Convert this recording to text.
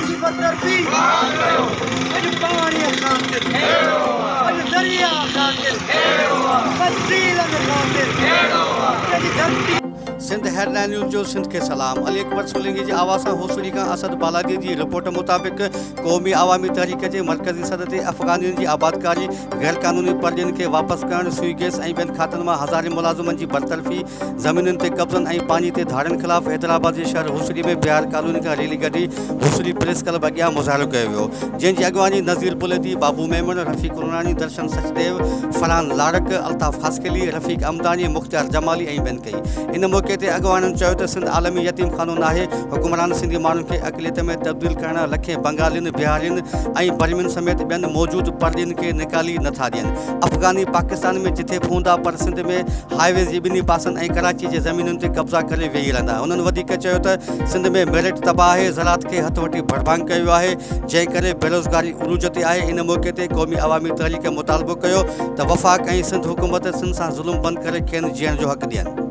जी बदतरफी अॼु पाणी खातिर अॼु दरिया खातिर तस्वीर खातिर तेरी धरती। सिंध हेडलाइन न्यूज़ जो सिंध के सलाम। अली अकबर सोलंकी जी आवाज़ सां होसड़ी खां असद बालादी जी रिपोर्ट मुताबिक़ क़ौमी अवामी तहरीक जे मरकज़ी सद ते अफ़गानियुनि जी आबादकारी, गैर क़ानूनी परजनि खे वापसि करणु, सुई गैस ऐं ॿियनि खातनि मां हज़ारे मुलाज़िमनि जी बरतरफ़ी, ज़मीनुनि ते कब्ज़नि ऐं पानी ते धाड़नि ख़िलाफ़ हैदराबाद जे शहर होसड़ी में बिहार कॉलोनी खां रैली कढी होसड़ी प्रेस क्लब अॻियां मुज़ाहिरो कयो वियो, जंहिंजी अॻवानी नज़ीर बुलेदी, बाबू मेमन, रफ़ीक उर्नानी, दर्शन सचदेव, फरहान लाड़क, अल्ताफ़ हास्केली, रफ़ीक अमदानी, मुख़्तियार जमाली ऐं ॿियनि कई। इन मौक़े ते अॻवाननि चयो त सिंध आलमी यतीम खानो नाहे। हुकुमरान सिंधी माण्हुनि खे अक़लियत में तब्दील करण लखे बंगालियुनि, बिहारियुनि ऐं बर्मियुनि समेत ॿियनि मौजूदु परजनि खे निकाली नथा ॾियनि। अफ़गानी पाकिस्तान में जिथे फूंदा पर सिंध में हाईवेज़ जे ॿिन्ही पासनि ऐं कराची जे ज़मीनुनि ते कब्ज़ा करे वेही रहंदा। हुननि वधीक चयो त सिंध में मेरिट तबाह आहे, ज़राअत खे हथ वठी भड़भांग कयो वियो आहे, जंहिं करे बेरोज़गारी उरूज ते आहे। इन मौक़े ते क़ौमी अवामी तहरीक मुतालबो कयो त वफ़ाक़ ऐं सिंध हुकूमत सिंध सां ज़ुल्म बंदि करे खेनि जीअण जो हक़ ॾियनि।